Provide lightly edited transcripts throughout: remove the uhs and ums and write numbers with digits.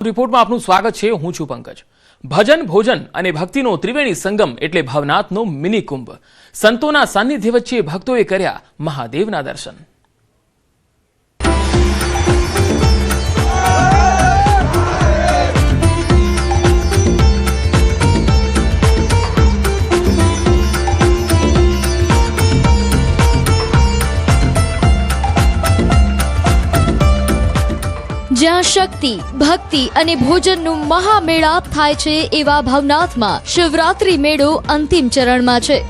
રિપોર્ટમાં આપનું સ્વાગત છે। હું છું પંકજ। ભજન ભોજન અને ભક્તિનો ત્રિવેણી સંગમ એટલે ભવનાથનો મિની કુંભ। સંતોના સાનિધ્ય વચ્ચે ભક્તોએ કર્યા મહાદેવના દર્શન। જ્યાં શક્તિ ભક્તિ અને ભોજનનું મહામેળાપ થાય છે એવા ભવનાથમાં શિવરાત્રી મેળો અંતિમ ચરણમાં છે।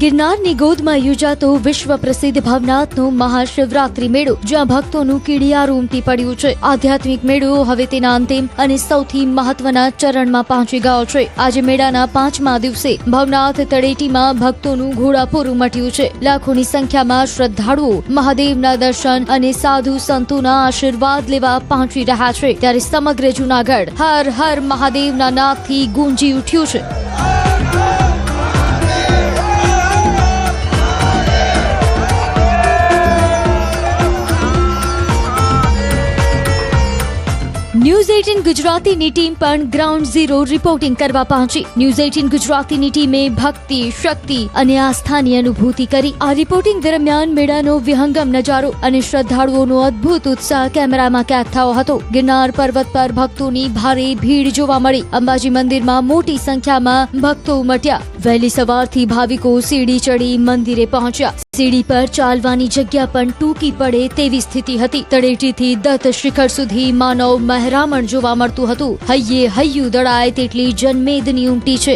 ગિરનારની ગોદમાં યોજાતો વિશ્વ પ્રસિદ્ધ ભવનાથનો મહાશિવરાત્રી મેળો જ્યાં ભક્તોનું કીડિયારું ઉમટી પડ્યું છે। આધ્યાત્મિક મેળો હવે તેના અંતિમ અને સૌથી મહત્વના ચરણમાં પહોંચી ગયો છે। આજે મેળાના 5મા દિવસે ભવનાથ તળેટીમાં ભક્તોનું ઘોડાપૂર ઉમટ્યું છે। લાખોની સંખ્યામાં શ્રદ્ધાળુઓ મહાદેવના દર્શન અને સાધુ સંતોના આશીર્વાદ લેવા પહોંચી રહ્યા છે ત્યારે સમગ્ર જૂનાગઢ હર હર મહાદેવના નાદથી ગુંજી ઉઠ્યું છે। ન્યૂઝ 18 ગુજરાતીની ટીમ પણ ગ્રાઉન્ડ ઝીરો રિપોર્ટિંગ કરવા પહોંચી। ન્યૂઝ 18 ગુજરાતીની ટીમે ભક્તિ શક્તિ અને આસ્થાની અનુભૂતિ કરી। આ રિપોર્ટિંગ દરમિયાન મેળાનો વિહંગમ નજારો અને શ્રદ્ધાળુઓનો અદ્ભુત ઉત્સાહ કેમેરામાં કેદ થયો હતો। ગિરનાર પર્વત પર ભક્તોની ભારે ભીડ જોવા મળી। અંબાજી મંદિરમાં મોટી સંખ્યામાં ભક્તો ઉમટ્યા। વહેલી સવારથી ભાવિકો સીડી ચડી મંદિરે પહોંચ્યા। સીડી પર ચાલવાની જગ્યા પણ ટૂંકી પડે તેવી સ્થિતિ હતી। તળેટીથી દત્ત શિખર સુધી માનવ મહેરામણ જોવા મળતું હતું। હૈયે હૈયું દળાય તેટલી જનમેદની ઉમટી છે।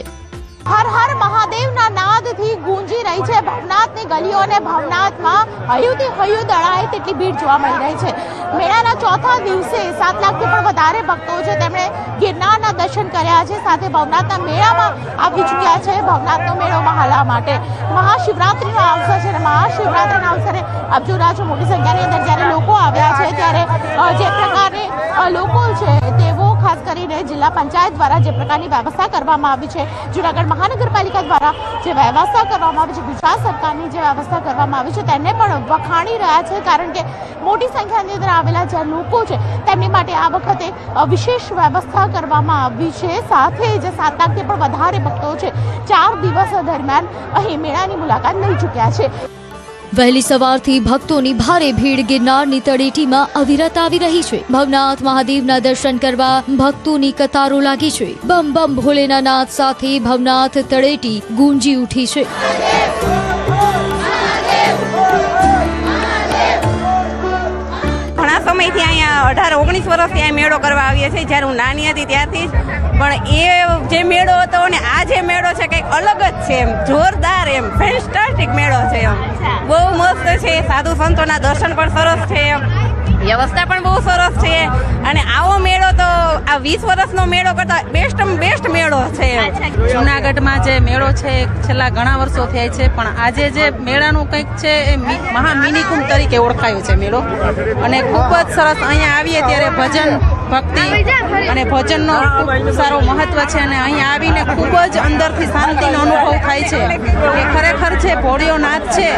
હર હર મહાદેવના નાદથી ગુંજી રહી છે ભવનાથની ગલીઓ અને ભવનાથમાં હૈયુંથી હૈયું દળાય તેટલી ભીડ જોવા મળી રહી છે। મેળાના ચોથા દિવસે 7 લાખથી પણ વધારે ભક્તો છે તેમણે ગિરનારના દર્શન કર્યા છે સાથે ભવનાથના મેળામાં આવી ચૂક્યા છે। ભવનાથનો મેળો મહાલા માટે મહાશિવરાત્રીનો અવસર છે અને મહાશિવરાત્રીના અવસરે આપ જોઈ રહ્યા છો મોટી સંખ્યાની અંદર જ્યારે લોકો આવ્યા છે ત્યારે જે પ્રકારે લોકો છે તેઓ ખાસ કરીને જિલ્લા પંચાયત દ્વારા જે પ્રકારની વ્યવસ્થા કરવામાં આવી છે, જૂનાગઢ મહાનગરપાલિકા દ્વારા જે વ્યવસ્થા કરવામાં આવી છે, ગુજરાત સરકારની જે વ્યવસ્થા કરવામાં આવી છે તેને પણ વખાણી રહ્યા છે કારણ કે મોટી સંખ્યાની અંદર આવેલા જે લોકો છે તેમની માટે આ વખતે વિશેષ વ્યવસ્થા કરવામાં આવી છે। સાથે જે 7 લાખથી પણ વધારે ભક્તો છે 4 દિવસ દરમિયાન અહીં મેળાની મુલાકાત લઈ ચૂક્યા છે। વહેલી સવારથી ભક્તોની ભારે ભીડ ગિરનારની તળેટીમાં અવિરત આવી રહી છે। ભવનાથ મહાદેવના દર્શન કરવા ભક્તોની કતારો લાગી છે। બમ બમ ભોલેના નાદ સાથે ભવનાથ તળેટી ગુંજી ઉઠી છે। ઘણા સમયથી અહીંયા 18-19 વર્ષથી અહીંયા મેળો કરવા આવીએ છીએ। જ્યારે હું નાની હતી ત્યારથી જ પણ એ જે મેળો હતો ને આ જે મેળો છે કંઈક અલગ જ છે એમ જોરદાર એમ ફેન્ટાસ્ટિક મેળો છે એમ બહુ મસ્ત છે। સાધુ સંતોના દર્શન પણ સરસ છે, વ્યવસ્થા પણ બહુ સરસ છે અને આવો મેળો તો આ 20 વર્ષનો મેળો કરતા બેસ્ટ મેળો છે। જૂનાગઢમાં જે મેળો છે છેલ્લા ઘણા વર્ષો થયા છે પણ આજે જે મેળાનું કંઈક છે એ મહા મિની કુંભ તરીકે ઓળખાયો છે મેળો અને ખૂબ જ સરસ અહીંયા આવીએ ત્યારે ભજન ભક્તિ અને ભજનનો ખૂબ સારો મહત્વ છે અને અહીંયા આવીને ખૂબ જ અંદરથી શાંતિનો અનુભવ થાય છે કે ખરેખર જે ભોળિયો નાથ છે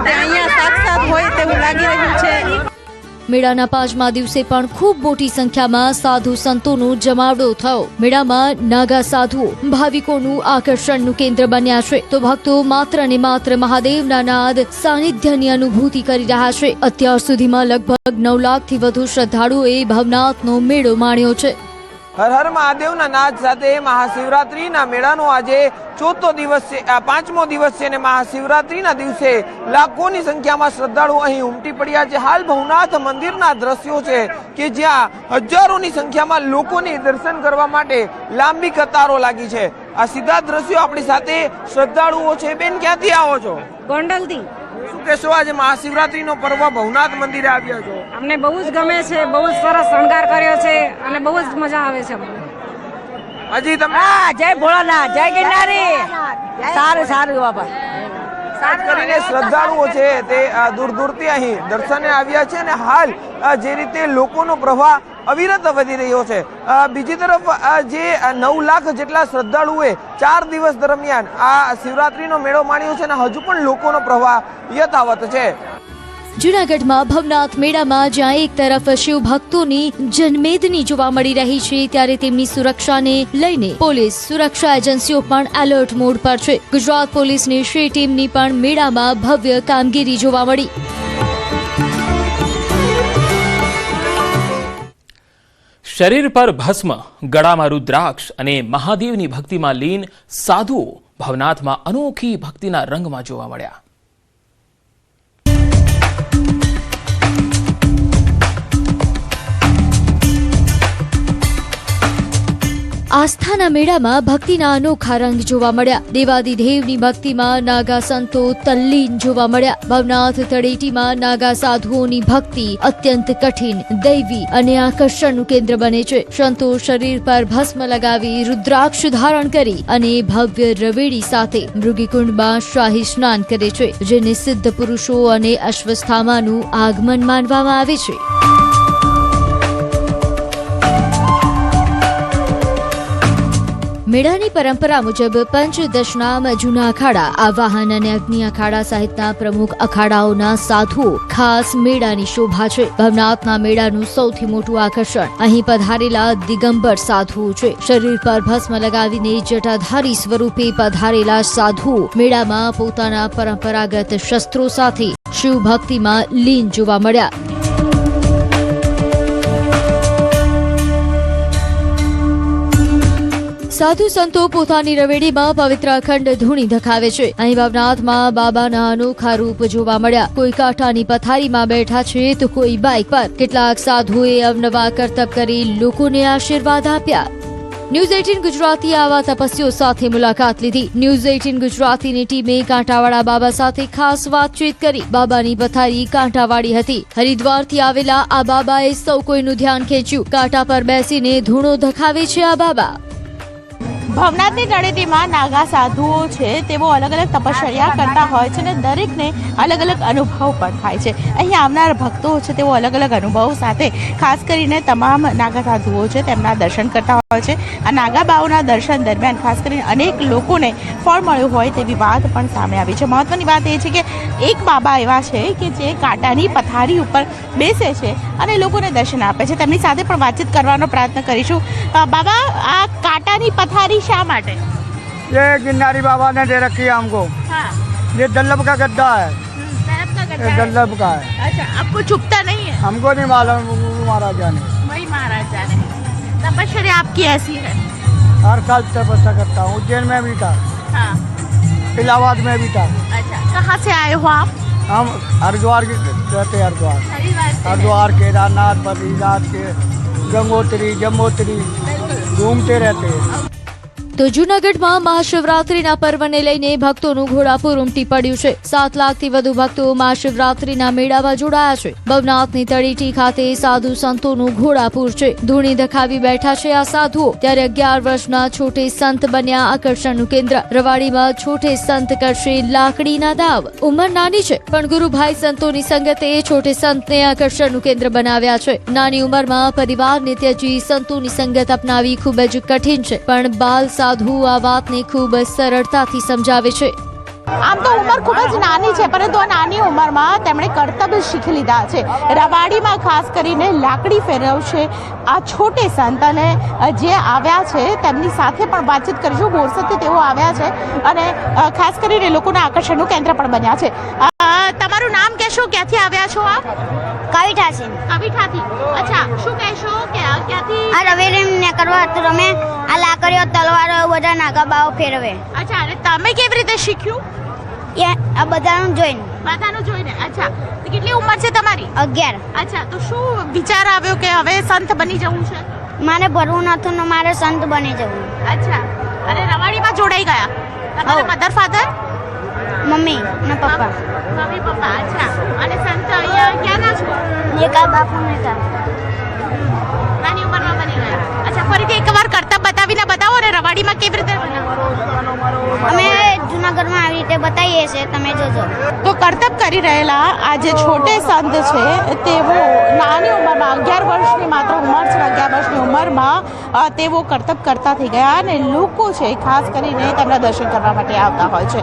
તે અહીંયા સાક્ષાત હોય તેવું લાગી રહ્યું છે। મેળાના 5મા દિવસે પણ ખૂબ મોટી સંખ્યામાં સાધુ સંતોનો જમાવડો થયો। મેળામાં નાગા સાધુઓ ભાવિકોનું આકર્ષણનું કેન્દ્ર બન્યા છે તો ભક્તો માત્ર ને માત્ર મહાદેવના નાદ સાનિધ્યની અનુભૂતિ કરી રહ્યા છે। અત્યાર સુધીમાં લગભગ 9 લાખથી વધુ શ્રદ્ધાળુઓએ ભવનાથનો મેળો માણ્યો છે। હર હર મહાદેવના નાદ સાથે મહાશિવરાત્રીના મેળાનો આજે 4થો દિવસ છે, 5મો દિવસ છે અને મહાશિવરાત્રીના દિવસે લાખોની સંખ્યામાં શ્રદ્ધાળુઓ અહીં ઉમટી પડ્યા છે। હાલ ભવનાથ મંદિરના દ્રશ્યો છે કે જ્યાં હજારોની સંખ્યામાં લોકોની દર્શન કરવા માટે લાંબી કતારો લાગી છે। આ સીધા દ્રશ્યો આપણી સાથે શ્રદ્ધાળુઓ છે। બેન, ક્યાંથી આવો છો? ગોંડલથી। શું કહેશો આજે મહાશિવરાત્રીનો પર્વ ભવનાથ મંદિરે આવ્યા છો? અમને બહુ જ ગમે છે, બહુ જ સરસ શણગાર કર્યો છે અને બહુ જ મજા આવે છે અમને। હજી તમે જય ભોળાનાથ, જય ગિરનારી। સારું બાબા। ખાસ કરીને શ્રદ્ધાળુઓ છે તે દૂર દૂરથી અહીં દર્શને આવ્યા છે અને હાલ જે રીતે લોકોનો પ્રવાહ અવિરત વધી રહ્યો છે। બીજી તરફ જે 9 લાખ જેટલા શ્રદ્ધાળુઓએ 4 દિવસ દરમિયાન આ શિવરાત્રીનો મેળો માણ્યો છે અને હજુ પણ લોકોનો પ્રવાહ યથાવત છે। જૂનાગઢમાં ભવનાથ મેળામાં જ્યાં એક તરફ શિવ ભક્તોની જનમેદની જોવા મળી રહી છે, ત્યારે તેમની સુરક્ષાને લઈને પોલીસ સુરક્ષા એજન્સીઓ પણ એલર્ટ મોડ પર છે. ગુજરાત પોલીસની શ્રી ટીમની પણ મેળામાં ભવ્ય કામગીરી જોવા મળી. શરીર પર ભસ્મ, ગળામાં રુદ્રાક્ષ અને મહાદેવની ભક્તિમાં લીન સાધુઓ ભવનાથમાં અનોખી ભક્તિના રંગમાં જોવા મળ્યા. આસ્થાના મેળામાં ભક્તિના અનોખા રંગ જોવા મળ્યા. દેવાદિદેવની ભક્તિમાં નાગા સંતો તલ્લીન જોવા મળ્યા. ભવનાથ તળેટીમાં નાગા સાધુઓની ભક્તિ અત્યંત કઠિન, દૈવી અને આકર્ષણનું કેન્દ્ર બને છે. સંતો શરીર પર ભસ્મ લગાવી, રુદ્રાક્ષ ધારણ કરી અને ભવ્ય રવેડી સાથે મૃગીકુંડમાં શાહી સ્નાન કરે છે, જેને સિદ્ધ પુરુષો અને અશ્વસ્થામાનું આગમન માનવામાં આવે છે. મેળાની પરંપરા મુજબ પંચદશનામ, જૂના અખાડા, આવાહન અને અગ્નિ અખાડા સહિતના પ્રમુખ અખાડાઓના સાધુઓ ખાસ મેળાની શોભા છે. ભવનાથના મેળાનું સૌથી મોટું આકર્ષણ અહીં પધારેલા દિગંબર સાધુઓ છે. શરીર પર ભસ્મ લગાવીને જટાધારી સ્વરૂપે પધારેલા સાધુઓ મેળામાં પોતાના પરંપરાગત શસ્ત્રો સાથે શિવ ભક્તિમાં લીન જોવા મળ્યા. સાધુ સંતો પોતાની રવેડીમાં પવિત્ર અખંડ ધૂણી ધખાવે છે. અહીં ભવનાથમાં બાબાના અનોખા રૂપ જોવા મળ્યા. કોઈ કાંટાની પથારીમાં બેઠા છે તો કોઈ બાઇક પર. કેટલાક સાધુએ અવનવા કરતબ કરી લોકોને આશીર્વાદ આપ્યા. ન્યૂઝ 18 ગુજરાતી આવા તપસ્વીઓ સાથે મુલાકાત લીધી. ન્યૂઝ 18 ગુજરાતીની ટીમે કાંટાવાળા બાબા સાથે ખાસ વાતચીત કરી. બાબાની પથારી કાંટાવાળી હતી. હરિદ્વારથી આવેલા આ બાબાએ સૌ કોઈનું ધ્યાન ખેંચ્યું. કાંટા પર બેસીને ધૂણો ધખાવે છે આ બાબા. ભવનાથની તળેટીમાં નાગા સાધુઓ છે, તેઓ અલગ અલગ તપશ્ચર્યા કરતા હોય છે અને દરેકને અલગ અલગ અનુભવ પણ થાય છે. અહીં આવનાર ભક્તો છે તેઓ અલગ અલગ અનુભવ સાથે ખાસ કરીને તમામ નાગા સાધુઓ છે તેમના દર્શન કરતા હોય છે. આ નાગા બાઓના દર્શન દરમિયાન ખાસ કરીને અનેક લોકોને ફળ મળ્યું હોય તેવી વાત પણ સામે આવી છે. મહત્વની વાત એ છે કે એક બાબા એવા છે કે જે કાંટાની પથારી ઉપર બેસે છે અને લોકોને દર્શન આપે છે. તેમની સાથે પણ વાતચીત કરવાનો પ્રયત્ન કરીશું. બાબા, આ કાંટાની પથારી शा माटे? ये गिरनारी बाबा ने दे रखी है हमको. हाँ. ये दल्लभ का गद्दा है. दल्लभ का गद्दा ये है. दल्लभ का है. अच्छा, आपको चुभता नहीं है? हमको नहीं मालूम, महाराजा ने. वही महाराजा ने. तपश्चर्या आपकी ऐसी है? हर साल तपस्या करता हूँ. उज्जैन में भी था, हाँ. इलाहाबाद में भी था. अच्छा, कहाँ से आए हो आप? हम हरिद्वार के रहते. हरिद्वार, हरिद्वार से. हरिद्वार, केदारनाथ, बद्रीनाथ के, गंगोत्री, जम्मोत्री घूमते रहते हैं. તો જૂનાગઢમાં મહાશિવરાત્રીના પર્વને લઈને ભક્તોનું ઘોડાપુર ઉમટી પડ્યું છે. 7 લાખથી વધુ ભક્તો મહાશિવરાત્રીના મેળામાં જોડાયા છે. ભવનાથની તળેટી ખાતે સાધુ સંતોનું ઘોડાપુર છે. ધૂણી ધખાવી બેઠા છે આ સાધુઓ. ત્યારે 11 વર્ષના છોટે સંત બન્યા આકર્ષણનું કેન્દ્ર. રવાડીમાં છોટે સંત કરશે લાકડીના દાવ. ઉંમર નાની છે પણ ગુરુભાઈ સંતોની સંગતે છોટે સંતને આકર્ષણનું કેન્દ્ર બનાવ્યા છે. નાની ઉંમરમાં પરિવારને ત્યજી સંતોની સંગત અપનાવી ખૂબ જ કઠિન છે, પણ બાલ સાધુ આ વાતને ખૂબ સરળતાથી સમજાવે છે. આમ તો ઉંમર ખૂબ જ નાની છે, પરંતુ આ નાની ઉંમરમાં તેમણે કર્તવ્ય શીખી લીધા છે. રવાડીમાં ખાસ કરીને લાકડી ફેરવશે આ છોટે સંત, અને જે આવ્યા છે તેમની સાથે પણ વાતચીત કરીશું. બોરસદથી તેઓ આવ્યા છે અને ખાસ કરીને લોકોના આકર્ષણનું કેન્દ્ર પણ બન્યા છે. તમારું નામ કહેશો? ક્યાંથી આવ્યા છો આપ? કવિઠાથી. કવિઠાથી. અચ્છા, શું કહેશો કે ક્યાંથી? આ રવેડી ને કરવા હતું રમે. આ લાકડીઓ, તલવારો બધા નાગા બાઓ ફેરવે. અચ્છા, અને તમે કેવી રીતે શીખ્યું? એ આ બધાનું જોઈને. બધાનું જોઈને. અચ્છા, તો કેટલી ઉંમર છે તમારી? 11. અચ્છા, તો શું વિચાર આવ્યો કે હવે સંત બની જવું છે? મારે ભરવું નતું ને મારે સંત બની જવું. અચ્છા, અને રવાડીમાં જોડાઈ ગયા? તમારા મધર ફાધર? મમ્મી ને પપ્પા. Mummy papa. અચ્છા, અને સંત અહીંયા ક્યાંના છો? એકા બાપુ ને તા નાની ઉંમરમાં બની ગયા. અચ્છા, ફરીથી એકવાર કરતબ બતાવીને બતાવો ને રવાડીમાં કેવી રીતે બનાવો. અમે જૂનાગઢમાં આવી રીતે બતાવીએ છીએ, તમે જોજો. તો કરતબ કરી રહેલા આ જે છોટે સંત છે તેઓ નાની ઉંમરમાં 11 વર્ષની માત્ર ઉંમર છે. 11 વર્ષની ઉંમરમાં તેઓ કરતબ કરતા થઈ ગયા અને લોકો છે ખાસ કરીને તેમના દર્શન કરવા માટે આવતા હોય છે.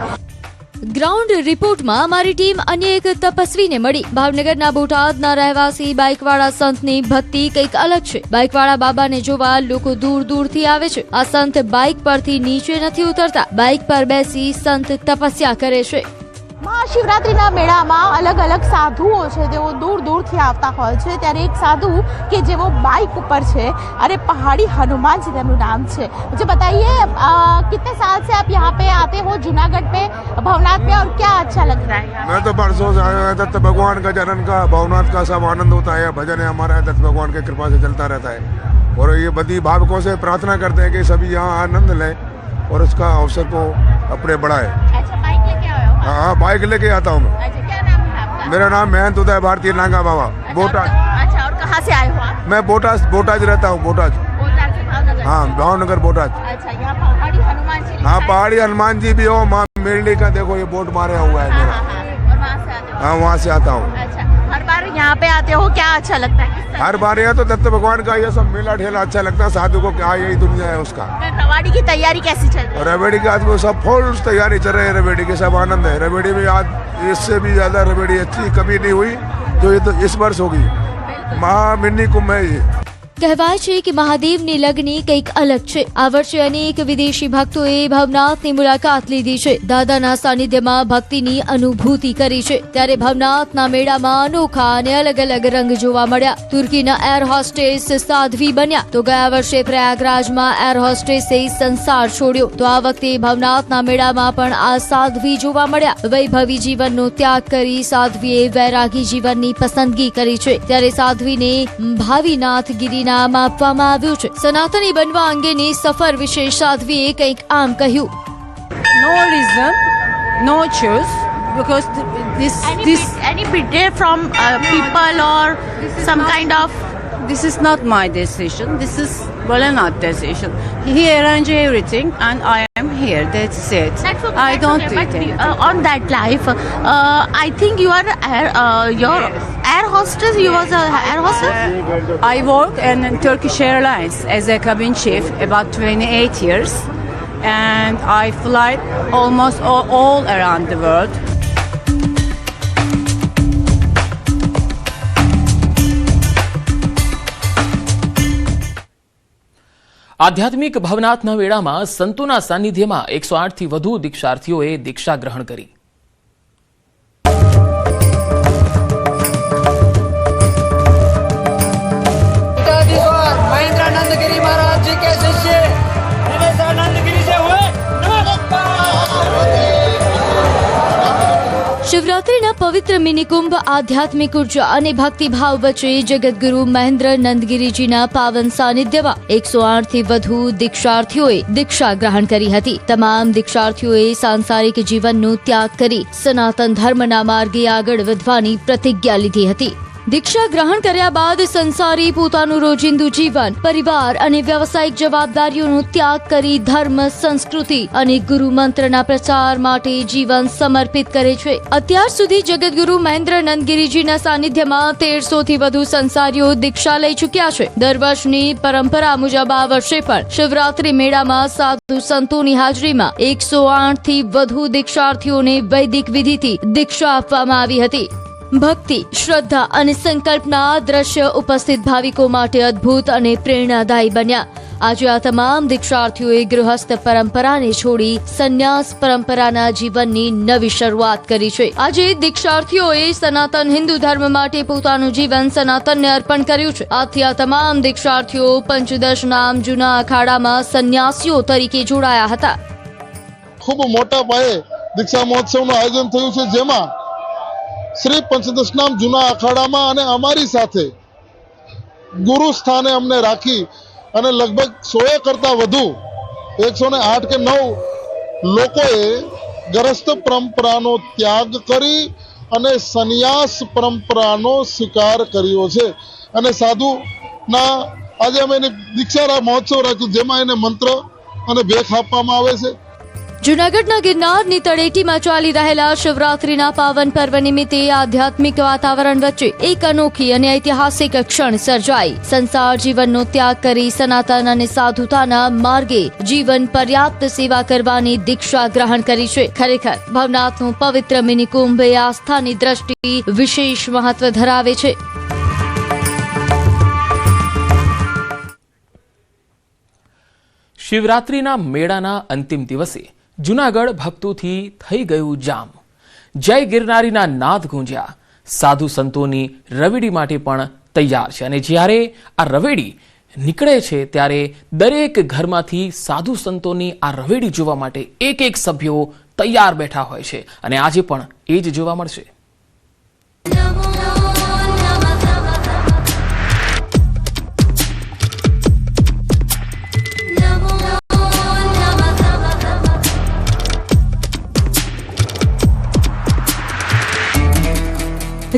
ગ્રાઉન્ડ રિપોર્ટમાં અમારી ટીમ અન્ય એક તપસ્વીને મળી. ભાવનગરના બોટાદના રહેવાસી બાઇકવાળા સંતની ભક્તિ કંઈક અલગ છે. બાઇકવાળા બાબાને જોવા લોકો દૂર દૂરથી આવે છે. આ સંત બાઇક પરથી નીચે નથી ઉતરતા. બાઇક પર બેસી સંત તપસ્યા કરે છે. મહાશિવરાત્રીના મેળામાં અલગ અલગ સાધુઓ છે તેઓ દૂર દૂરથી આવતા હોય છે. ત્યારે એક સાધુ કે જેવો બાઇક ઉપર છે અને પहाड़ी हनुमान जी તેમનું નામ છે. मुझे बताइए कितने साल से आप यहाँ पे आते हो जूनागढ़ पे भवनाथ में और क्या अच्छा लग रहा है? मैं तो परसों से आया हुआ दत्त भगवान का जन्म का भवनाथ का सब आनंद होता है. भजन है हमारा दत्त भगवान की कृपा से चलता रहता है और ये बड़ी भावकों से प्रार्थना करते हैं कि सभी यहाँ आनंद लें और उसका अवसर को अपने बढ़ाए. अच्छा बाइक लेके आए हो? हाँ बाइक लेके आता हूँ मैं. अच्छा क्या नाम है आपका? मेरा नाम महंत उदय भारतीय नांगा बाबा बोटाज. अच्छा और कहाँ से आए हो आप? मैं बोटाज रहता हूँ. बोटाज बोटाद से भावनगर? हाँ भावनगर बोटाज. अच्छा यहाँ पहाड़ी हनुमान जी हाँ पहाड़ी हनुमान जी भी हो. माँ मेरली का देखो ये बोर्ड मारे हुआ है हाँ मेरा. हाँ हाँ और वहाँ से आते हो? हाँ वहाँ से आता हूँ. अच्छा हर बार यहाँ पे आते हो क्या अच्छा लगता है? किस तरह? हर बार यहाँ तो दत्त भगवान का ये सब मेला ठेला अच्छा लगता है. साधु को क्या यही दुनिया है उसका. रवाड़ी की तैयारी कैसी चल रही है? रबेड़ी की आज वो सब फुल तैयारी चल रही है. रबेड़ी की सब आनंद है. रबेड़ी में आज इससे भी ज्यादा रबेड़ी अच्छी कभी नहीं हुई जो ये तो इस वर्ष होगी. महा मिनी कुंभ है ये. કહેવાય છે કે મહાદેવની લગ્ન કંઈક અલગ છે. આ વર્ષે અનેક વિદેશી ભક્તોએ ભવનાથની મુલાકાત લીધી છે. દાદાના સાનિધ્યમાં ભક્તિની અનુભૂતિ કરી છે. ત્યારે ભવનાથના મેળામાં અનોખા અને અલગ અલગ રંગ જોવા મળ્યા. તુર્કીના એર હોસ્ટેસ સાધ્વી બન્યા તો ગયા વર્ષે પ્રયાગરાજમાં એર હોસ્ટેસે સંસાર છોડ્યો. તો આ વખતે ભવનાથના મેળામાં પણ આ સાધ્વી જોવા મળ્યા. વૈભવી જીવનનો ત્યાગ કરી સાધ્વીએ વૈરાગી જીવનની પસંદગી કરી છે. ત્યારે સાધ્વીને ભાવીનાથ ગિરિના નામ આપવામાં આવ્યું છે. સનાતની બનવા અંગેની સફર વિશે સાધ્વીએ કંઈક આમ કહ્યું. No reason, no choice, because any pity from people or some kind of this is not my decision. This is Bholenath's decision. He arranged everything, and I am here. That's it. I don't do anything. On that life I think you are your air hostess. You was a air hostess? I worked in Turkish Airlines as a cabin chief about 28 years, and I fly almost all around the world. આધ્યાત્મિક ભવનાથના વેળામાં સંતોના સાનિધ્યમાં 108 થી વધુ દીક્ષાર્થીઓએ દીક્ષા ગ્રહણ કરી. महेंद्रानंदगिरी महाराज जी के शिष्य दिनेशानंदगिरी से हुए. શિવરાત્રીના પવિત્ર મિની કુંભ આધ્યાત્મિક ઉર્જા અને ભક્તિભાવ વચ્ચે જગતગુરુ મહેન્દ્ર નંદગીરીજીના પાવન સાનિધ્યમાં 108 થી વધુ દીક્ષાર્થીઓએ દીક્ષા ગ્રહણ કરી હતી. તમામ દીક્ષાર્થીઓએ સાંસારિક જીવનનો ત્યાગ કરી સનાતન ધર્મના માર્ગે આગળ વધવાની પ્રતિજ્ઞા લીધી હતી. દીક્ષા ગ્રહણ કર્યા બાદ સંસારી પોતાનું રોજિંદુ જીવન, પરિવાર અને વ્યવસાયિક જવાબદારીઓનો ત્યાગ કરી ધર્મ, સંસ્કૃતિ અને ગુરુ મંત્રના પ્રચાર માટે જીવન સમર્પિત કરે છે. અત્યાર સુધી જગતગુરુ મહેન્દ્ર નંદગીરીજીના સાનિધ્યમાં 1300 થી વધુ સંસારીઓ દીક્ષા લઈ ચૂક્યા છે. દર વર્ષની પરંપરા મુજબ આ વર્ષે પણ શિવરાત્રી મેળામાં સાધુ સંતોની હાજરીમાં 108 થી વધુ દીક્ષાર્થીઓને વૈદિક વિધિથી દીક્ષા આપવામાં આવી હતી. ભક્તિ, શ્રદ્ધા અને સંકલ્પના દ્રશ્ય ઉપસ્થિત ભાવિકો માટે અદ્ભુત અને પ્રેરણાદાયી બન્યા. આજે આ તમામ દીક્ષાર્થીઓએ ગૃહસ્થ પરંપરાને છોડી સંન્યાસ પરંપરાના જીવનની નવી શરૂઆત કરી છે. આજે દીક્ષાર્થીઓએ સનાતન હિન્દુ ધર્મ માટે પોતાનું જીવન સનાતનને અર્પણ કર્યું છે. આથી આ તમામ દીક્ષાર્થીઓ પંચદશ નામ જૂના અખાડામાં સંન્યાસીઓ તરીકે જોડાયા હતા. ખૂબ મોટા પાયે દીક્ષા મહોત્સવનું આયોજન થયું છે, જેમાં શ્રી પંચદશનામ જૂના અખાડામાં અને અમારી સાથે ગુરુ સ્થાને અમને રાખી અને લગભગ 100 કરતા વધુ 108 કે 9 લોકોએ ગરસ્થ પરંપરાનો ત્યાગ કરી અને સંન્યાસ પરંપરાનો સ્વીકાર કર્યો છે. અને સાધુના આજે અમે એને દીક્ષા મહોત્સવ રાખ્યું, જેમાં એને મંત્ર અને ભેખ આપવામાં આવે છે. જૂનાગઢના ગિરનારની તળેટીમાં ચાલી રહેલા શિવરાત્રીના પાવન પર્વ નિમિત્તે આધ્યાત્મિક વાતાવરણ વચ્ચે એક અનોખી અને ઐતિહાસિક ક્ષણ સર્જાઈ. સંસાર જીવનનો ત્યાગ કરી સનાતન અને સાધુતાના માર્ગે જીવન પર્યાપ્ત સેવા કરવાની દીક્ષા ગ્રહણ કરી છે. ખરેખર ભવનાથનું પવિત્ર મિની કુંભ એ આસ્થાની દ્રષ્ટિ વિશેષ મહત્વ ધરાવે છે. શિવરાત્રીના મેળાના અંતિમ દિવસે જૂનાગઢ ભક્તોથી થઈ ગયું જામ. જય ગિરનારીના નાદ ગુંજ્યા. સાધુ સંતોની રવેડી માટે પણ તૈયાર છે અને જ્યારે આ રવેડી નીકળે છે ત્યારે દરેક ઘરમાંથી સાધુ સંતોની આ રવેડી જોવા માટે એક સભ્યો તૈયાર બેઠા હોય છે અને આજે પણ એ જ જોવા મળશે.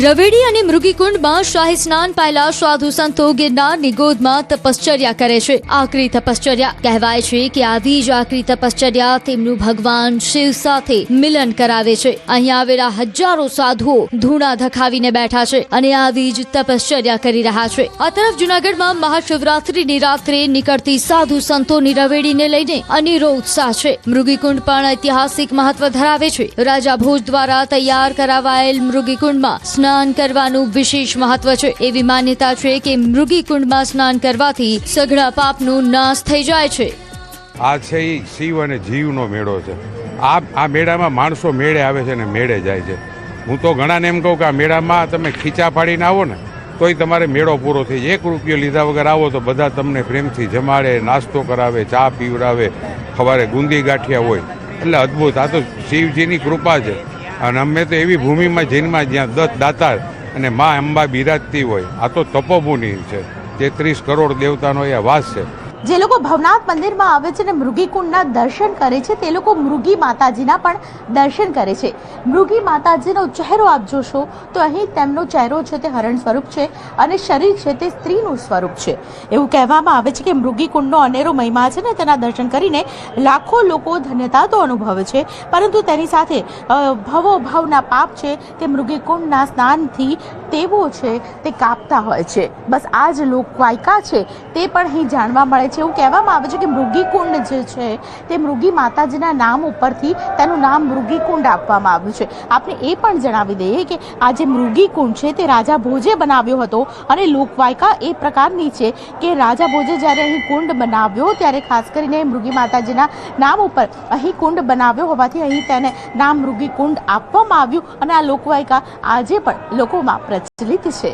રવેડી અને મૃગીકુંડમાં શાહી સ્નાન પહેલા સાધુ સંતો ગિરનારની ગોદમાં તપશ્ચર્યા કરે છે. આકરી તપશ્ચર્યા કહેવાય છે કે આવી જ આકરી તપશ્ચર્યા તેમનું ભગવાન શિવ સાથે મિલન કરાવે છે. અહીં આવેલા હજારો સાધુઓ ધૂણા ધખાવીને બેઠા છે અને આવી જ તપશ્ચર્યા કરી રહ્યા છે. આ તરફ જૂનાગઢમાં મહાશિવરાત્રીની રાત્રે નીકળતી સાધુ સંતોની રવેડીને લઈને અનેરો ઉત્સાહ છે. મૃગીકુંડ પણ ઐતિહાસિક મહત્વ ધરાવે છે. રાજા ભોજ દ્વારા તૈયાર કરાવાયેલ મૃગીકુંડમાં સ્નાન કરવાનું વિશેષ મહત્વ છે. એવી માન્યતા છે કે મૃગીકુંડમાં સ્નાન કરવાથી સઘળા પાપનો નાશ થઈ જાય છે. આ છે ઈ શિવ અને જીવનો મેળો છે. આ મેળામાં માણસો મેળે આવે છે ને મેળે જાય છે. હું તો ઘણાને એમ કહું કે આ મેળામાં તમે ખીચા પાડીને આવો ને તોય તમારે મેળો પૂરો થઈ જાય. 1 રૂપિયો લીધા વગર આવો તો બધા તમને પ્રેમથી જમાડે, નાસ્તો કરાવે, ચા પીવડાવે, સવારે ગુંદી ગાંઠિયા હોય. એટલે અદ્ભુત. આ તો શિવજીની કૃપા છે. અને અમે તો એવી ભૂમિમાં જન્મા જ્યાં દત્ત દાતાર અને મા અંબા બિરાજતી હોય. આ તો તપોભૂમિ છે. 33 કરોડ દેવતાનો અહીંયા વાસ છે. જે લોકો ભવનાથ મંદિરમાં આવે છે અને મૃગીકુંડના દર્શન કરે છે તે લોકો મૃગી માતાજીના પણ દર્શન કરે છે. મૃગી માતાજીનો ચહેરો આપ જોશો તો અહીં તેમનો ચહેરો છે તે હરણ સ્વરૂપ છે અને શરીર છે તે સ્ત્રીનું સ્વરૂપ છે. એવું કહેવામાં આવે છે કે મૃગીકુંડનો અનેરો મહિમા છે ને તેના દર્શન કરીને લાખો લોકો ધન્યતા તો અનુભવે છે, પરંતુ તેની સાથે ભવોભવના પાપ છે તે મૃગીકુંડના સ્નાનથી તેવો છે તે કાપતા હોય છે. બસ આ જ લોકવાયકા છે તે પણ અહીં જાણવા મળે છે. એવું કહેવામાં આવે છે કે મૃગીકુંડ જે છે તે મૃગી માતાજીના નામ ઉપરથી તેનું નામ મૃગીકુંડ આપવામાં આવ્યું છે. આપણે એ પણ જણાવી દઈએ કે આ જે મૃગીકુંડ છે તે રાજા ભોજે બનાવ્યો હતો અને લોકવાયકા એ પ્રકારની છે કે રાજા ભોજે જ્યારે અહીં કુંડ બનાવ્યો ત્યારે ખાસ કરીને મૃગી માતાજીના નામ ઉપર અહીં કુંડ બનાવ્યો હોવાથી અહીં તેને નામ મૃગીકુંડ આપવામાં આવ્યું અને આ લોકવાયકા આજે પણ લોકોમાં પ્રચલિત છે.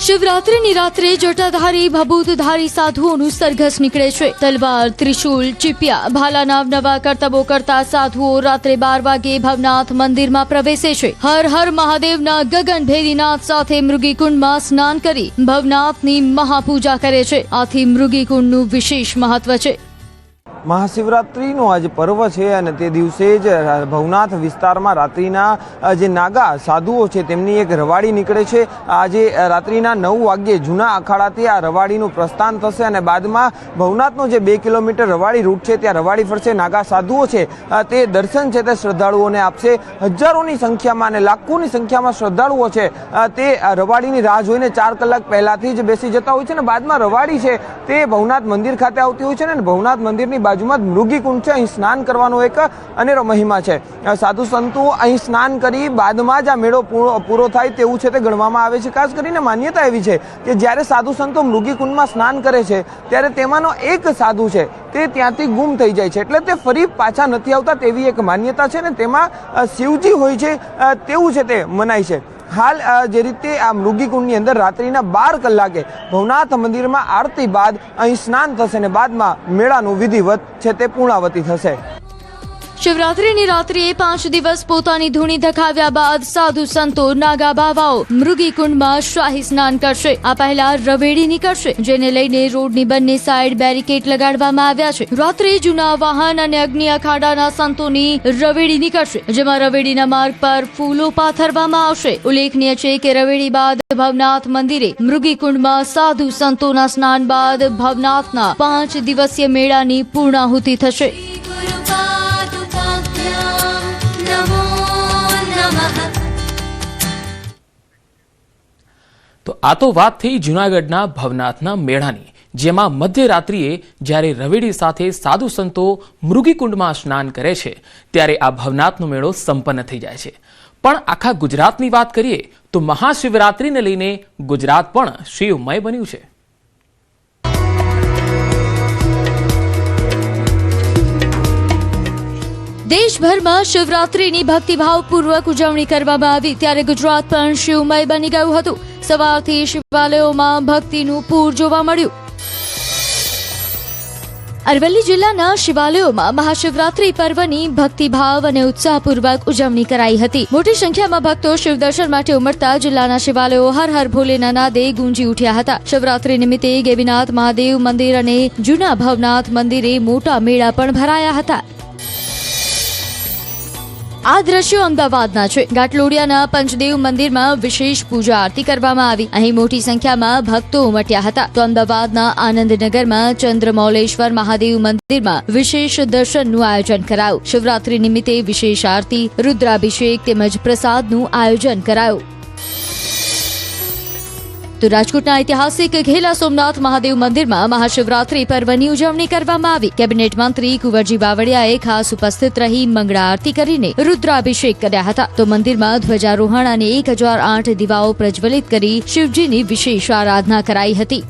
શિવરાત્રીની રાત્રે જટાધારી ભભૂતધારી સાધુઓનું સરઘસ નીકળે છે. તલવાર, ત્રિશૂલ, ચીપિયા, ભાલાના નવા કરતબો કરતા સાધુઓ રાત્રે 12 વાગે ભવનાથ મંદિરમાં પ્રવેશે છે. હર હર મહાદેવના ગગનભેદી નાદ સાથે મૃગીકુંડમાં સ્નાન કરી ભવનાથની મહાપૂજા કરે છે. આથી મૃગીકુંડનું વિશેષ મહત્વ છે. મહાશિવરાત્રિનો આજે પર્વ છે અને તે દિવસે જ ભવનાથ વિસ્તારમાં રાત્રિના જે નાગા સાધુઓ છે તેમની એક રવાડી નીકળે છે. આજે રાત્રિના 9 વાગ્યે જૂના અખાડાથી આ રવાડીનું પ્રસ્થાન થશે અને બાદમાં ભવનાથનો જે 2 કિલોમીટર રવાડી રૂટ છે ત્યાં રવાડી ફરશે. નાગા સાધુઓ છે તે દર્શન છે તે શ્રદ્ધાળુઓને આપશે. હજારોની સંખ્યામાં અને લાખોની સંખ્યામાં શ્રદ્ધાળુઓ છે તે રવાડીની રાહ જોઈને 4 કલાક પહેલાથી જ બેસી જતા હોય છે અને બાદમાં રવાડી છે તે ભવનાથ મંદિર ખાતે આવતી હોય છે અને ભવનાથ મંદિરની બાજુમાં મૃગીકુંડ છે. અહીં સ્નાન કરવાનો એક અનેરો મહિમા છે. સાધુ સંતો અહીં સ્નાન કરી બાદમાં જ આ મેળો પૂરો થાય તેવું છે તે ગણવામાં આવે છે. ખાસ કરીને માન્યતા એવી છે કે જ્યારે સાધુ સંતો મૃગીકુંડમાં સ્નાન કરે છે ત્યારે તેમાંનો એક સાધુ છે તે ત્યાંથી ગુમ થઈ જાય છે, એટલે તે ફરી પાછા નથી આવતા તેવી એક માન્યતા છે ને તેમાં શિવજી હોય છે તેવું છે તે મનાય છે. હાલ જે રીતે આ મૃગીકુંડની અંદર રાત્રિના 12 કલાકે ભવનાથ મંદિરમાં આરતી બાદ અહીં સ્નાન થશે અને બાદમાં મેળાનું વિધિવત છે તે પૂર્ણાવતી થશે. શિવરાત્રીની રાત્રે 5 દિવસ પોતાની ધૂણી ધખાવ્યા બાદ સાધુ સંતો નાગા બાવાઓ મૃગીકુંડમાં શાહી સ્નાન કરશે. આ પહેલા રવેડી નીકળશે, જેને લઈને રોડની બંને સાઈડ બેરિકેડ લગાડવામાં આવ્યા છે. રાત્રે જૂના વાહન અને અગ્નિ અખાડાના સંતોની રવેડી નીકળશે, જેમાં રવેડીના માર્ગ પર ફૂલો પાથરવામાં આવશે. ઉલ્લેખનીય છે કે રવેડી બાદ ભવનાથ મંદિરે મૃગીકુંડમાં સાધુ સંતોના સ્નાન બાદ ભવનાથના 5 દિવસીય મેળાની પૂર્ણાહુતિ થશે. તો આ તો વાત થઈ જૂનાગઢના ભવનાથના મેળાની, જેમાં મધ્યરાત્રિએ જ્યારે રવેડી સાથે સાધુ સંતો મૃગીકુંડમાં સ્નાન કરે છે ત્યારે આ ભવનાથનો મેળો સંપન્ન થઈ જાય છે. પણ આખા ગુજરાતની વાત કરીએ તો મહાશિવરાત્રિને લઈને ગુજરાત પણ શિવમય બન્યું છે. દેશભરમાં શિવરાત્રીની ભક્તિભાવપૂર્વક ઉજવણી કરવામાં આવી ત્યારે ગુજરાત પણ શિવમય બની ગયું હતું. સવારથી શિવાલયોમાં ભક્તિનું પૂર જોવા મળ્યું. અરવલ્લી જિલ્લાના શિવાલયોમાં મહાશિવરાત્રી પર્વની ભક્તિભાવ અને ઉત્સાહપૂર્વક ઉજવણી કરાઈ હતી. મોટી સંખ્યામાં ભક્તો શિવ દર્શન માટે ઉમટતા જિલ્લાના શિવાલયો હર હર ભોલેના નાદે ગુંજી ઉઠ્યા હતા. શિવરાત્રી નિમિત્તે ગેવીનાથ મહાદેવ મંદિર અને જૂના ભવનાથ મંદિરે મોટા મેળા પણ ભરાયા હતા. આ દ્રશ્યો અમદાવાદના છે. ઘાટલોડિયાના પંચદેવ મંદિરમાં વિશેષ પૂજા આરતી કરવામાં આવી. અહીં મોટી સંખ્યામાં ભક્તો ઉમટ્યા હતા. તો અમદાવાદના આનંદનગરમાં ચંદ્રમૌલેશ્વર મહાદેવ મંદિરમાં વિશેષ દર્શનનું આયોજન કરાયું. શિવરાત્રી નિમિત્તે વિશેષ આરતી, રુદ્રાભિષેક તેમજ પ્રસાદનું આયોજન કરાયું. તો રાજકોટના ઐતિહાસિક ઘેલા સોમનાથ મહાદેવ મંદિરમાં મહાશિવરાત્રી પર્વની ઉજવણી કરવામાં આવી. કેબિનેટ મંત્રી કુંવરજી બાવળિયાએ ખાસ ઉપસ્થિત રહી મંગળા આરતી કરીને રુદ્રાભિષેક કર્યા હતા. તો મંદિરમાં ધ્વજારોહણ અને 1008 દીવાઓ પ્રજ્વલિત કરી શિવજીની વિશેષ આરાધના કરાઈ હતી.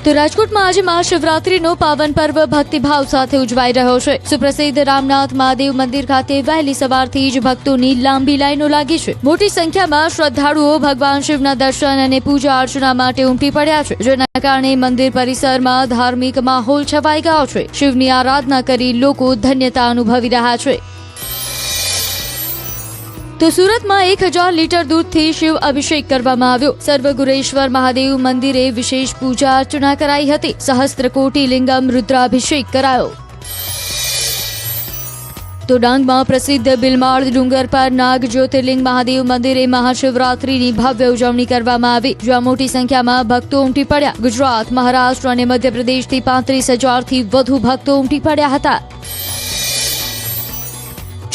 તો રાજકોટમાં આજે મહાશિવરાત્રીનો પાવન પર્વ ભક્તિભાવ સાથે ઉજવાઈ રહ્યો છે. સુપ્રસિદ્ધ રામનાથ મહાદેવ મંદિર ખાતે વહેલી સવારથી જ ભક્તોની લાંબી લાઈનો લાગી છે. મોટી સંખ્યામાં શ્રદ્ધાળુઓ ભગવાન શિવના દર્શન અને પૂજા અર્ચના માટે ઉમટી પડ્યા છે, જેના કારણે મંદિર પરિસરમાં ધાર્મિક માહોલ છવાઈ ગયો છે. શિવની આરાધના કરી લોકો ધન્યતા અનુભવી રહ્યા છે. તો સુરતમાં 1000 લીટર દૂધથી શિવ અભિષેક કરવામાં આવ્યો. સર્વગુરેશ્વર મહાદેવ મંદિરે વિશેષ પૂજા અર્ચના કરાઈ હતી. સહસ્ત્રકોટી લિંગમ રુદ્રાભિષેક કરાયો. તો ડાંગમાં પ્રસિદ્ધ બિલમાળ ડુંગર પર નાગ જ્યોતિર્લિંગ મહાદેવ મંદિરે મહાશિવરાત્રીની ભવ્ય ઉજવણી કરવામાં આવી, જ્યાં મોટી સંખ્યામાં ભક્તો ઉમટી પડ્યા. ગુજરાત, મહારાષ્ટ્ર અને મધ્યપ્રદેશથી 35,000થી વધુ ભક્તો ઉમટી પડ્યા હતા.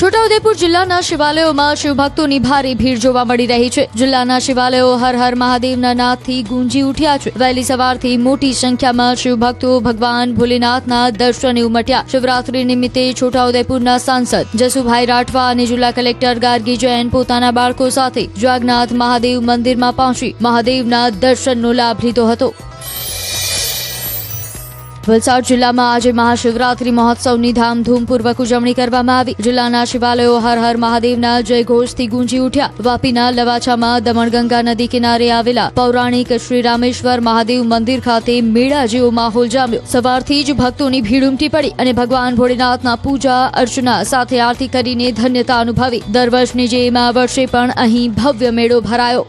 છોટાઉદેપુર જિલ્લાના શિવાલયોમાં શિવભક્તોની ભારે ભીડ જોવા મળી રહી છે. જિલ્લાના શિવાલયો હર હર મહાદેવના નાદથી ગુંજી ઉઠ્યા છે. વહેલી સવારથી મોટી સંખ્યામાં શિવભક્તો ભગવાન ભોલેનાથના દર્શને ઉમટ્યા. શિવરાત્રી નિમિત્તે છોટાઉદેપુરના સાંસદ જસુભાઈ રાઠવા અને જિલ્લા કલેક્ટર ગાર્ગી જૈન પોતાના બાળકો સાથે જાગનાથ મહાદેવ મંદિરમાં પહોંચી મહાદેવના દર્શનનો લાભ લીધો હતો. વલસાડ જિલ્લામાં આજે મહાશિવરાત્રી મહોત્સવની ધામધૂમપૂર્વક ઉજવણી કરવામાં આવી. જિલ્લાના શિવાલયો હર હર મહાદેવના જયઘોષથી ગુંજી ઉઠ્યા. વાપીના લવાછામાં દમણગંગા નદી કિનારે આવેલા પૌરાણિક શ્રી રામેશ્વર મહાદેવ મંદિર ખાતે મેળા જેવો માહોલ જામ્યો. સવારથી જ ભક્તોની ભીડ ઉમટી પડી અને ભગવાન ભોળેનાથના પૂજા અર્ચના સાથે આરતી કરીને ધન્યતા અનુભવી. દર વર્ષની જેમ આ વર્ષે પણ અહીં ભવ્ય મેળો ભરાયો.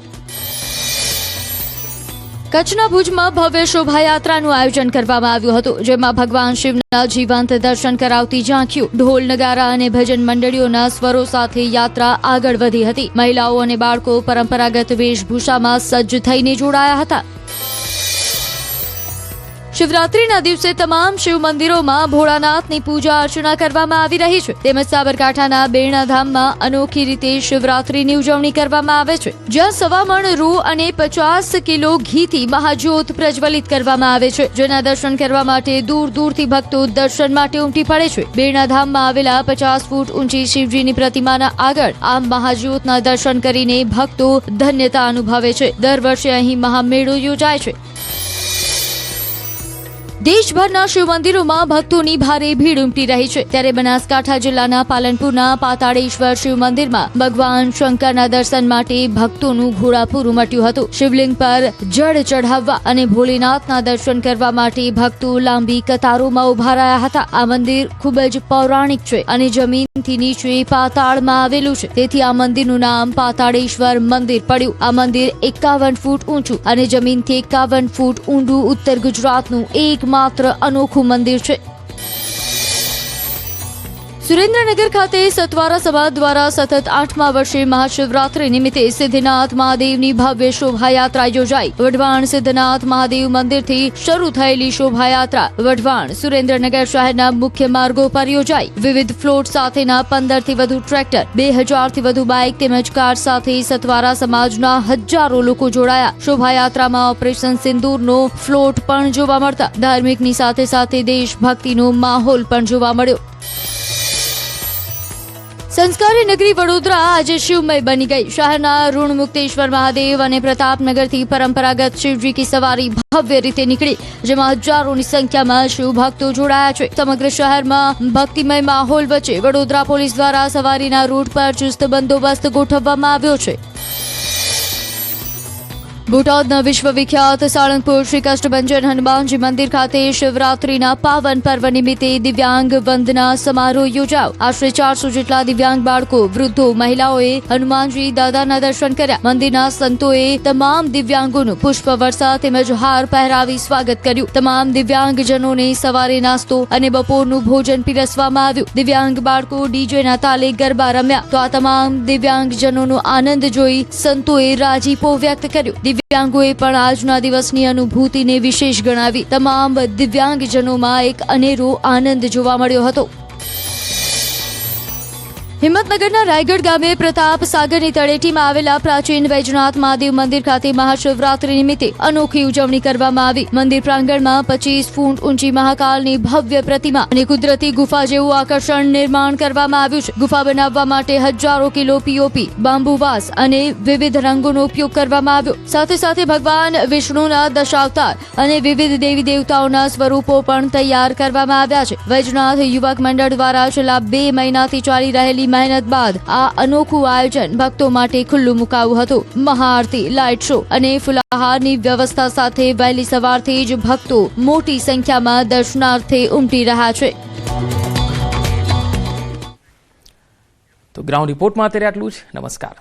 કચ્છના ભુજમાં ભવ્ય શોભાયાત્રાનું આયોજન કરવામાં આવ્યું હતું, જેમાં ભગવાન શિવના જીવંત દર્શન કરાવતી ઝાંખીઓ, ઢોલ નગારા અને ભજન મંડળીઓના સ્વરો સાથે યાત્રા આગળ વધી હતી. મહિલાઓ અને બાળકો પરંપરાગત વેશભૂષામાં સજ્જ થઈને જોડાયા હતા. શિવરાત્રીના દિવસે તમામ શિવ મંદિરોમાં ભોળાનાથની પૂજા અર્ચના કરવામાં આવી રહી છે. તેમજ સાબરકાંઠાના બેરણાધામમાં અનોખી રીતે શિવરાત્રીની ઉજવણી કરવામાં આવે છે, જ્યાં 1.25 મણ રૂ અને 50 કિલો ઘીથી મહાજ્યોત પ્રજ્વલિત કરવામાં આવે છે, જેના દર્શન કરવા માટે દૂર દૂરથી ભક્તો દર્શન માટે ઉમટી પડે છે. બેરણાધામમાં આવેલા 50 ફૂટ ઊંચી શિવજીની પ્રતિમાના આગળ આ મહાજ્યોતના દર્શન કરીને ભક્તો ધન્યતા અનુભવે છે. દર વર્ષે અહીં મહામેળો યોજાય છે. દેશભરના શિવ મંદિરોમાં ભક્તોની ભારે ભીડ ઉમટી રહી છે. ત્યારે બનાસકાંઠા જિલ્લાના પાલનપુરના પાતાળેશ્વર શિવ મંદિરમાં ભગવાન શંકરના દર્શન માટે ભક્તોનું ઘોડાપૂર ઉમટ્યું હતું. શિવલિંગ પર જળ ચઢાવવા અને ભોલેનાથના દર્શન કરવા માટે ભક્તો લાંબી કતારોમાં ઉભા રહ્યા હતા. આ મંદિર ખૂબ જ પૌરાણિક છે અને જમીનથી નીચે પાતાળમાં આવેલું છે, તેથી આ મંદિરનું નામ પાતાળેશ્વર મંદિર પડ્યું. આ મંદિર 51 ફૂટ ઊંચું અને જમીનથી 51 ફૂટ ઊંડું ઉત્તર ગુજરાતનું એક માત્ર અનોખું મંદિર છે. સુરેન્દ્રનગર ખાતે સતવારા સમાજ દ્વારા સતત 8મા વર્ષે મહાશિવરાત્રી નિમિત્તે સિદ્ધનાથ મહાદેવની ભવ્ય શોભાયાત્રા યોજાઈ. વઢવાણ સિદ્ધનાથ મહાદેવ મંદિરથી શરૂ થયેલી શોભાયાત્રા વઢવાણ સુરેન્દ્રનગર શહેરના મુખ્ય માર્ગો પર યોજાઈ. વિવિધ ફ્લોટ સાથેના 15 થી વધુ ટ્રેક્ટર, 2000 થી વધુ બાઇક તેમજ કાર સાથે સતવારા સમાજના હજારો લોકો જોડાયા. શોભાયાત્રામાં ઓપરેશન સિંદૂરનો ફ્લોટ પણ જોવા મળતા ધાર્મિકની સાથે સાથે દેશભક્તિનો માહોલ પણ જોવા મળ્યો. સંસ્કારી નગરી વડોદરા આજે શિવમય બની ગઈ. શહેરના ઋણમુક્તેશ્વર મહાદેવ અને પ્રતાપનગરથી પરંપરાગત શિવજી કી સવારી ભવ્ય રીતે નીકળી, જેમાં હજારોની સંખ્યામાં શિવ ભક્તો જોડાયા છે. સમગ્ર શહેરમાં ભક્તિમય માહોલ વચ્ચે વડોદરા પોલીસ દ્વારા સવારીના રૂટ પર ચુસ્ત બંદોબસ્ત ગોઠવવામાં આવ્યો છે. બોટાદના વિશ્વવિખ્યાત સાળંગપુર શ્રી કષ્ટભંજન હનુમાનજી મંદિર ખાતે શિવરાત્રીના પાવન પર્વ નિમિત્તે દિવ્યાંગ વંદના સમારોહ યોજાયો. આશરે 400 જેટલા દિવ્યાંગ બાળકો, વૃદ્ધો, મહિલાઓએ હનુમાનજી દાદાના દર્શન કર્યા. મંદિરના સંતોએ તમામ દિવ્યાંગોનું પુષ્પવર્ષા તેમજ હાર પહેરાવી સ્વાગત કર્યું. તમામ દિવ્યાંગજનોને સવારે નાસ્તો અને બપોરનું ભોજન પીરસવામાં આવ્યું. દિવ્યાંગ બાળકો ડીજેના તાલે ગરબા રમ્યા. તો આ તમામ દિવ્યાંગજનોનો આનંદ જોઈ સંતોએ રાજીપો વ્યક્ત કર્યો. દિવ્યાંગોએ પણ આજના દિવસની અનુભૂતિને વિશેષ ગણાવી. તમામ દિવ્યાંગજનોમાં એક અનેરો આનંદ જોવા મળ્યો હતો. હિંમતનગરના રાયગઢ ગામે પ્રતાપ સાગરની તળેટીમાં આવેલા પ્રાચીન વૈજનાથ મહાદેવ મંદિર ખાતે મહાશિવરાત્રી નિમિત્તે અનોખી ઉજવણી કરવામાં આવી. મંદિર પ્રાંગણમાં 25 ફૂટ ઊંચી મહાકાલની ભવ્ય પ્રતિમા અને કુદરતી ગુફા જેવું આકર્ષણ નિર્માણ કરવામાં આવ્યું છે. ગુફા બનાવવા માટે હજારો કિલો પીઓપી, બાંબુવાસ અને વિવિધ રંગોનો ઉપયોગ કરવામાં આવ્યો. સાથે સાથે ભગવાન વિષ્ણુના દશાવતાર અને વિવિધ દેવી દેવતાઓના સ્વરૂપો પણ તૈયાર કરવામાં આવ્યા છે. વૈજનાથ યુવક મંડળ દ્વારા છેલ્લા 2 મહિનાથી ચાલી રહેલી મહેનત બાદ આ અનોખું આયોજન ભક્તો માટે ખુલ્લું મુકાયું હતું. મહાઆરતી, લાઇટ શો અને ફુલાહારની વ્યવસ્થા સાથે વહેલી સવારથી જ ભક્તો મોટી સંખ્યામાં દર્શનાર્થે ઉમટી રહ્યા છે. તો ગ્રાઉન્ડ રિપોર્ટમાં અત્યારે આટલું જ. નમસ્કાર.